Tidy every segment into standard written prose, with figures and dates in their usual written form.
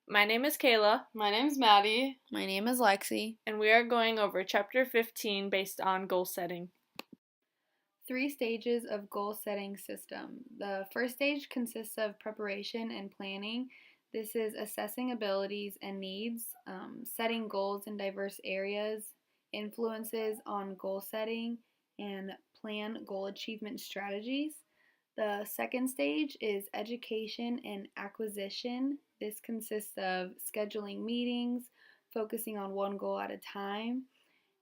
My name is Kayla. My name's Maddie. My name is Lexi. And we are going over Chapter 15 based on goal setting. 3 stages of goal setting system. The first stage consists of preparation and planning. This is assessing abilities and needs, setting goals in diverse areas, influences on goal setting, and plan goal achievement strategies. The second stage is education and acquisition. This consists of scheduling meetings, focusing on one goal at a time.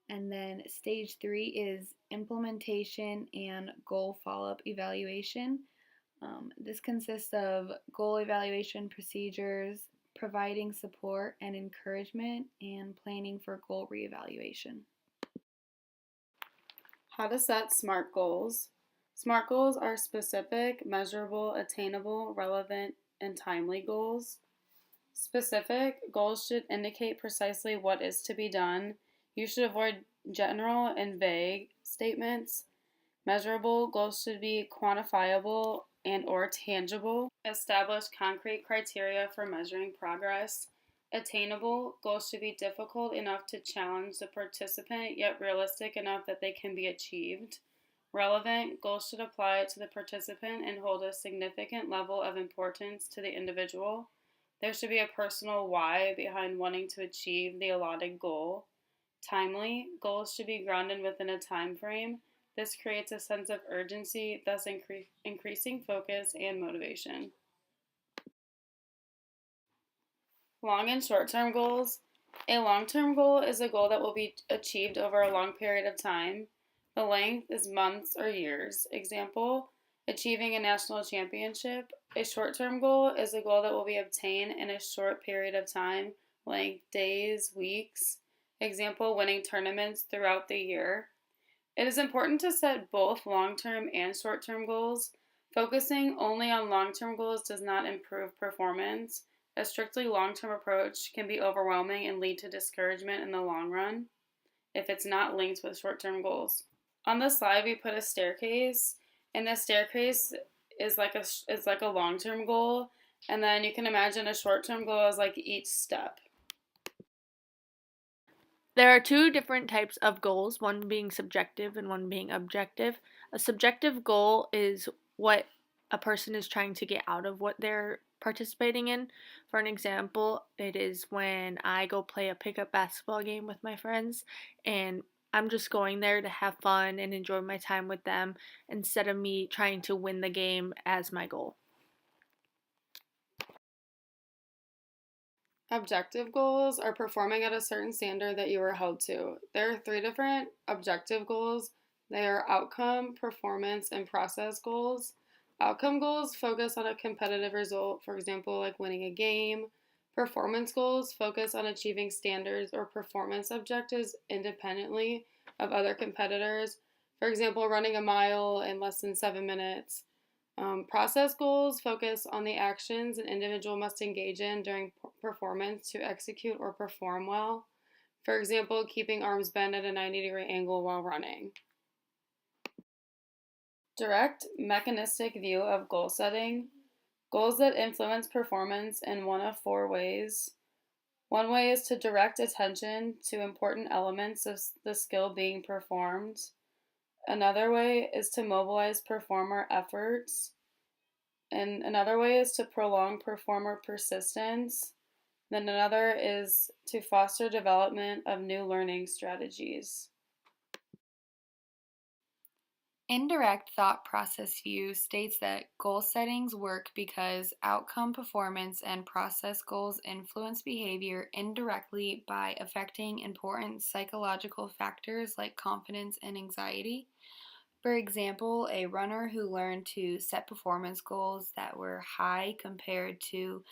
And then stage 3 is implementation and goal follow up evaluation. This consists of goal evaluation procedures, providing support and encouragement, and planning for goal reevaluation. How to set SMART goals. SMART goals are specific, measurable, attainable, relevant, and timely goals. Specific goals should indicate precisely what is to be done. You should avoid general and vague statements. Measurable goals should be quantifiable and/or tangible. Establish concrete criteria for measuring progress. Attainable goals should be difficult enough to challenge the participant, yet realistic enough that they can be achieved. Relevant goals should apply to the participant and hold a significant level of importance to the individual. There should be a personal why behind wanting to achieve the allotted goal. Timely goals should be grounded within a time frame. This creates a sense of urgency, thus increasing focus and motivation. Long and short-term goals. A long-term goal is a goal that will be achieved over a long period of time. The length is months or years. Example, achieving a national championship. A short-term goal is a goal that will be obtained in a short period of time, length days, weeks. Example, winning tournaments throughout the year. It is important to set both long-term and short-term goals. Focusing only on long-term goals does not improve performance. A strictly long-term approach can be overwhelming and lead to discouragement in the long run if it's not linked with short-term goals. On the slide, we put a staircase, and the staircase is like a long-term goal, and then you can imagine a short-term goal as like each step. There are 2 different types of goals, one being subjective and one being objective. A subjective goal is what a person is trying to get out of what they're participating in. For an example, it is when I go play a pickup basketball game with my friends and I'm just going there to have fun and enjoy my time with them instead of me trying to win the game as my goal. Objective goals are performing at a certain standard that you are held to. There are 3 different objective goals. They are outcome, performance, and process goals. Outcome goals focus on a competitive result, for example, like winning a game. Performance goals focus on achieving standards or performance objectives independently of other competitors, for example, running a mile in less than 7 minutes. Process goals focus on the actions an individual must engage in during performance to execute or perform well. For example, keeping arms bent at a 90-degree angle while running. Direct mechanistic view of goal setting. Goals that influence performance in one of 4 ways. One way is to direct attention to important elements of the skill being performed. Another way is to mobilize performer efforts. And another way is to prolong performer persistence. Then another is to foster development of new learning strategies. Indirect thought process view states that goal settings work because outcome, performance, and process goals influence behavior indirectly by affecting important psychological factors like confidence and anxiety. For example, a runner who learned to set performance goals that were high compared to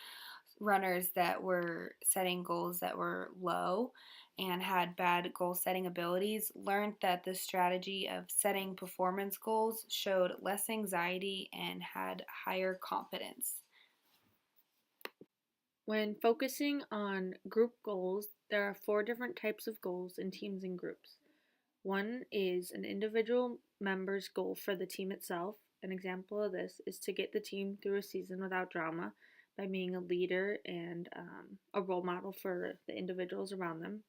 runners that were setting goals that were low and had bad goal setting abilities learned that the strategy of setting performance goals showed less anxiety and had higher confidence. When focusing on group goals, there are 4 different types of goals in teams and groups. One is an individual member's goal for the team itself. An example of this is to get the team through a season without drama. by being a leader and a role model for the individuals around them.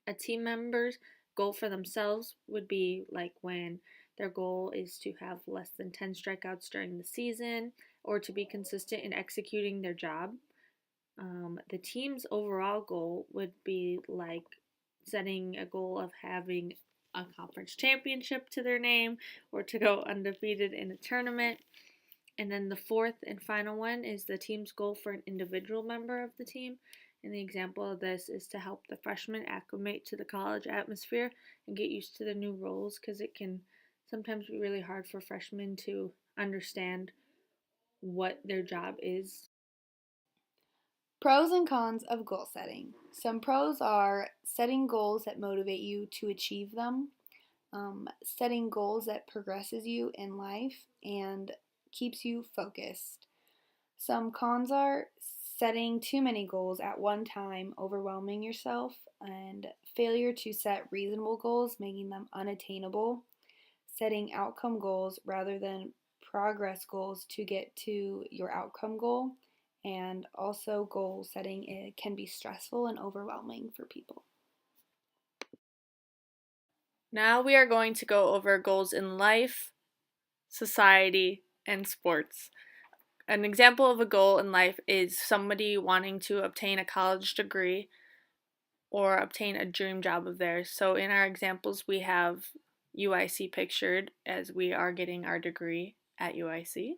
A team member's goal for themselves would be like when their goal is to have less than 10 strikeouts during the season or to be consistent in executing their job. The team's overall goal would be like setting a goal of having a conference championship to their name or to go undefeated in a tournament. And then the fourth and final one is the team's goal for an individual member of the team. And the example of this is to help the freshmen acclimate to the college atmosphere and get used to the new roles, because it can sometimes be really hard for freshmen to understand what their job is. Pros and cons of goal setting. Some pros are setting goals that motivate you to achieve them, setting goals that progresses you in life and keeps you focused. Some cons are setting too many goals at one time, overwhelming yourself, and failure to set reasonable goals, making them unattainable, setting outcome goals rather than progress goals to get to your outcome goal, and also goal setting it can be stressful and overwhelming for people. Now we are going to go over goals in life, society, and sports. An example of a goal in life is somebody wanting to obtain a college degree or obtain a dream job of theirs. So in our examples, we have UIC pictured as we are getting our degree at UIC,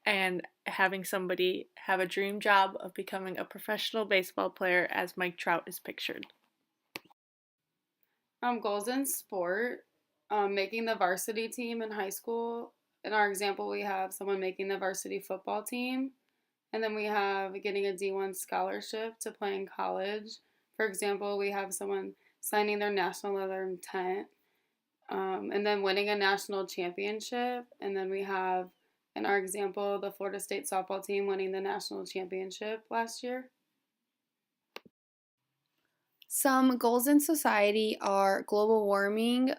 and having somebody have a dream job of becoming a professional baseball player as Mike Trout is pictured. Goals in sport, making the varsity team in high school. In our example, we have someone making the varsity football team, and then we have getting a D1 scholarship to play in college. For example, we have someone signing their national letter of intent, and then winning a national championship. And then we have, in our example, the Florida State softball team winning the national championship last year. Some goals in society are global warming,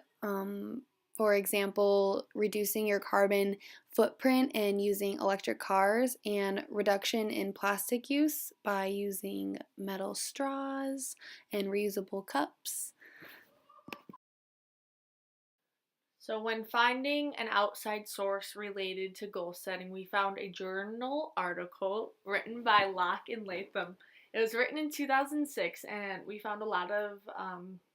for example, reducing your carbon footprint and using electric cars, and reduction in plastic use by using metal straws and reusable cups. So, when finding an outside source related to goal setting, we found a journal article written by Locke and Latham. It was written in 2006, and we found a lot of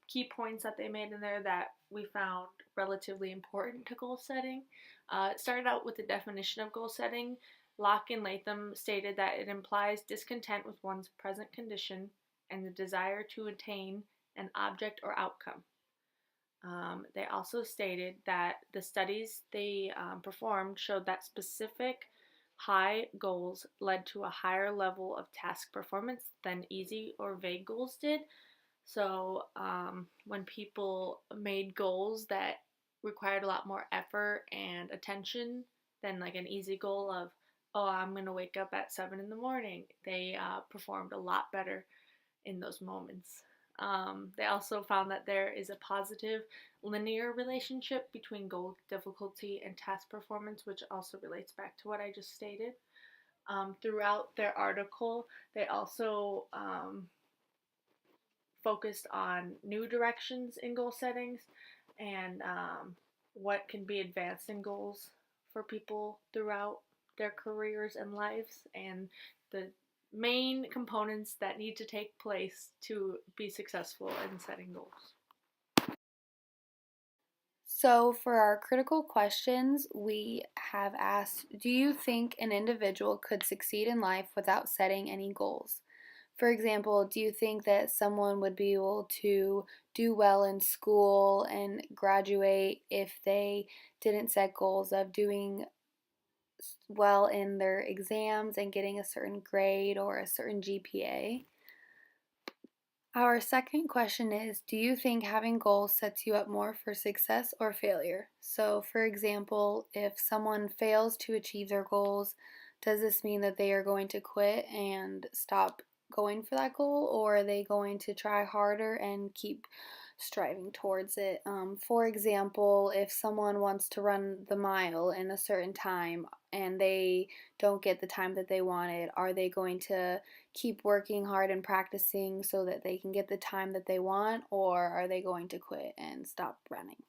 key points that they made in there that we found relatively important to goal setting. It started out with the definition of goal setting. Locke and Latham stated that it implies discontent with one's present condition and the desire to attain an object or outcome. They also stated that the studies they performed showed that specific high goals led to a higher level of task performance than easy or vague goals did. So, when people made goals that required a lot more effort and attention than like an easy goal of, oh, I'm going to wake up at 7 in the morning, they performed a lot better in those moments. They also found that there is a positive linear relationship between goal difficulty and task performance, which also relates back to what I just stated. Throughout their article, they also focused on new directions in goal settings and what can be advanced in goals for people throughout their careers and lives, and the main components that need to take place to be successful in setting goals. So, for our critical questions, we have asked, do you think an individual could succeed in life without setting any goals? For example, do you think that someone would be able to do well in school and graduate if they didn't set goals of doing well in their exams and getting a certain grade or a certain GPA? Our second question is, do you think having goals sets you up more for success or failure? So, for example, if someone fails to achieve their goals, does this mean that they are going to quit and stop going for that goal, or are they going to try harder and keep striving towards it. For example, if someone wants to run the mile in a certain time and they don't get the time that they wanted, are they going to keep working hard and practicing so that they can get the time that they want, or are they going to quit and stop running?